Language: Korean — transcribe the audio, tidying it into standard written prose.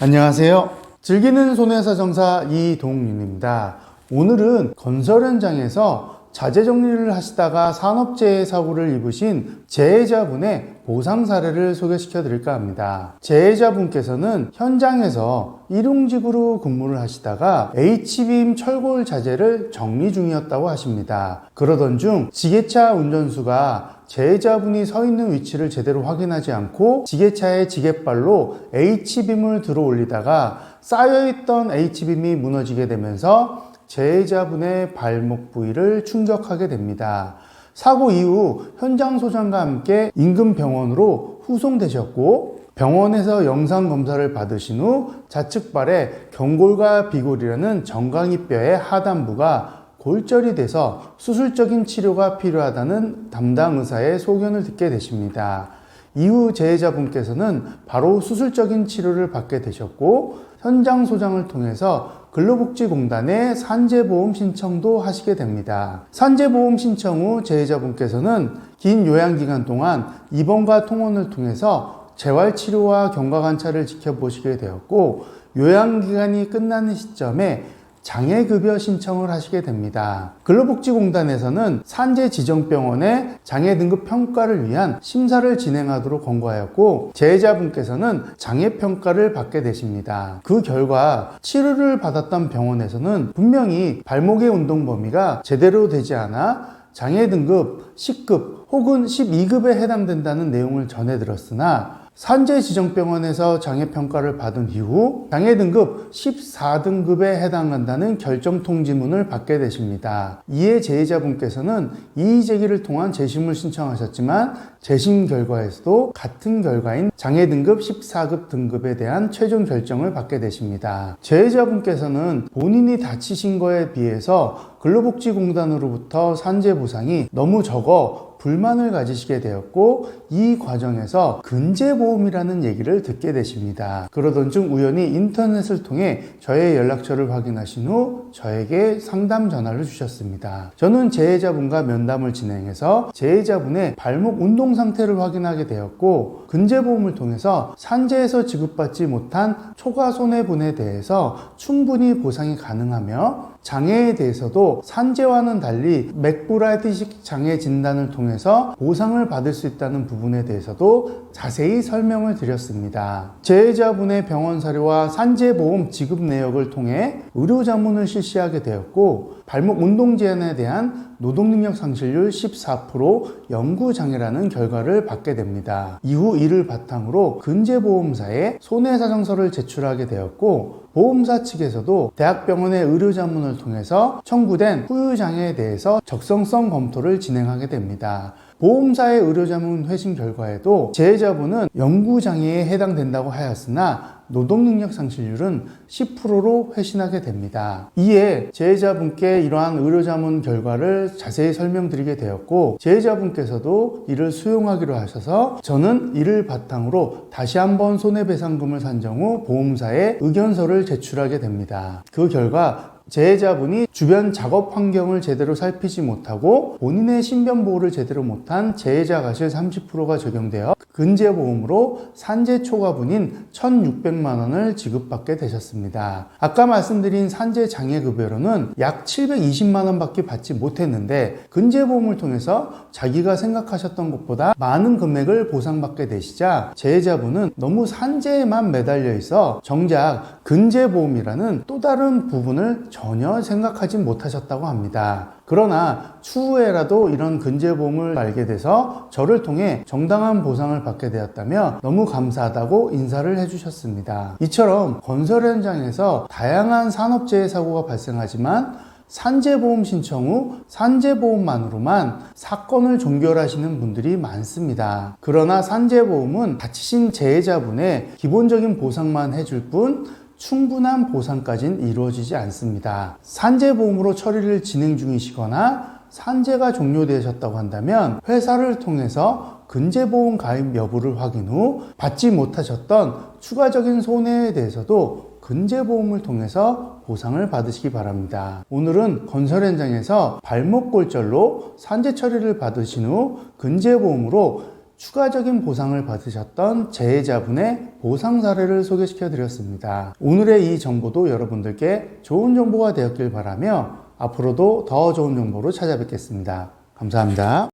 안녕하세요. 즐기는 손해사정사 이동윤입니다. 오늘은 건설 현장에서 자재 정리를 하시다가 산업재해 사고를 입으신 재해자분의 보상 사례를 소개시켜 드릴까 합니다. 재해자분께서는 현장에서 일용직으로 근무를 하시다가 H빔 철골 자재를 정리 중이었다고 하십니다. 그러던 중 지게차 운전수가 재해자분이 서 있는 위치를 제대로 확인하지 않고 지게차의 지게발로 H빔을 들어 올리다가 쌓여있던 H빔이 무너지게 되면서 재해자분의 발목 부위를 충격하게 됩니다. 사고 이후 현장 소장과 함께 인근 병원으로 후송되셨고, 병원에서 영상 검사를 받으신 후 좌측발에 경골과 비골이라는 정강이뼈의 하단부가 골절이 돼서 수술적인 치료가 필요하다는 담당 의사의 소견을 듣게 되십니다. 이후 재해자분께서는 바로 수술적인 치료를 받게 되셨고, 현장 소장을 통해서 근로복지공단에 산재보험 신청도 하시게 됩니다. 산재보험 신청 후 재해자분께서는 긴 요양기간 동안 입원과 통원을 통해서 재활치료와 경과관찰을 지켜보시게 되었고, 요양기간이 끝나는 시점에 장애급여 신청을 하시게 됩니다. 근로복지공단에서는 산재지정병원의 장애등급 평가를 위한 심사를 진행하도록 권고하였고, 재해자분께서는 장애평가를 받게 되십니다. 그 결과 치료를 받았던 병원에서는 분명히 발목의 운동 범위가 제대로 되지 않아 장애등급 10급 혹은 12급에 해당된다는 내용을 전해 들었으나, 산재지정병원에서 장애평가를 받은 이후 장애등급 14등급에 해당한다는 결정통지문을 받게 되십니다. 이에 재해자분께서는 이의제기를 통한 재심을 신청하셨지만 재심 결과에서도 같은 결과인 장애등급 14급 등급에 대한 최종 결정을 받게 되십니다. 재해자분께서는 본인이 다치신 거에 비해서 근로복지공단으로부터 산재보상이 너무 적어 불만을 가지시게 되었고, 이 과정에서 근제보험이라는 얘기를 듣게 되십니다. 그러던 중 우연히 인터넷을 통해 저의 연락처를 확인하신 후 저에게 상담 전화를 주셨습니다. 저는 재해자분과 면담을 진행해서 재해자분의 발목 운동 상태를 확인하게 되었고, 근제보험을 통해서 산재에서 지급받지 못한 초과 손해분에 대해서 충분히 보상이 가능하며, 장애에 대해서도 산재와는 달리 맥브라이트식 장애 진단을 통해서 보상을 받을 수 있다는 부분에 대해서도 자세히 설명을 드렸습니다. 재해자분의 병원 사료와 산재보험 지급 내역을 통해 의료자문을 실시하게 되었고, 발목 운동 제한에 대한 노동능력 상실률 14% 영구장애라는 결과를 받게 됩니다. 이후 이를 바탕으로 근제보험사에 손해사정서를 제출하게 되었고, 보험사 측에서도 대학병원의 의료자문을 통해서 청구된 후유장애에 대해서 적성성 검토를 진행하게 됩니다. 보험사의 의료자문 회신 결과에도 재해자분은 영구장애에 해당된다고 하였으나 노동능력 상실률은 10%로 회신하게 됩니다. 이에 재해자분께 이러한 의료자문 결과를 자세히 설명드리게 되었고, 재해자분께서도 이를 수용하기로 하셔서 저는 이를 바탕으로 다시 한번 손해배상금을 산정 후 보험사에 의견서를 제출하게 됩니다. 그 결과 재해자분이 주변 작업 환경을 제대로 살피지 못하고 본인의 신변보호를 제대로 못한 재해자 과실 30%가 적용되어 근제보험으로 산재 초과분인 1,600만 원을 지급받게 되셨습니다. 아까 말씀드린 산재 장애급여로는 약 720만 원밖에 받지 못했는데, 근제보험을 통해서 자기가 생각하셨던 것보다 많은 금액을 보상받게 되시자 재해자분은 너무 산재에만 매달려 있어 정작 근제보험이라는 또 다른 부분을 전혀 생각하지 못하셨다고 합니다. 그러나 추후에라도 이런 근제보험을 알게 돼서 저를 통해 정당한 보상을 받게 되었다며 너무 감사하다고 인사를 해주셨습니다. 이처럼 건설 현장에서 다양한 산업재해 사고가 발생하지만 산재보험 신청 후 산재보험만으로만 사건을 종결하시는 분들이 많습니다. 그러나 산재보험은 다치신 재해자분의 기본적인 보상만 해줄 뿐 충분한 보상까지는 이루어지지 않습니다. 산재보험으로 처리를 진행 중이시거나 산재가 종료되셨다고 한다면 회사를 통해서 근제보험 가입 여부를 확인 후 받지 못하셨던 추가적인 손해에 대해서도 근제보험을 통해서 보상을 받으시기 바랍니다. 오늘은 건설 현장에서 발목 골절로 산재 처리를 받으신 후 근제보험으로 추가적인 보상을 받으셨던 재해자분의 보상 사례를 소개시켜 드렸습니다. 오늘의 이 정보도 여러분들께 좋은 정보가 되었길 바라며 앞으로도 더 좋은 정보로 찾아뵙겠습니다. 감사합니다.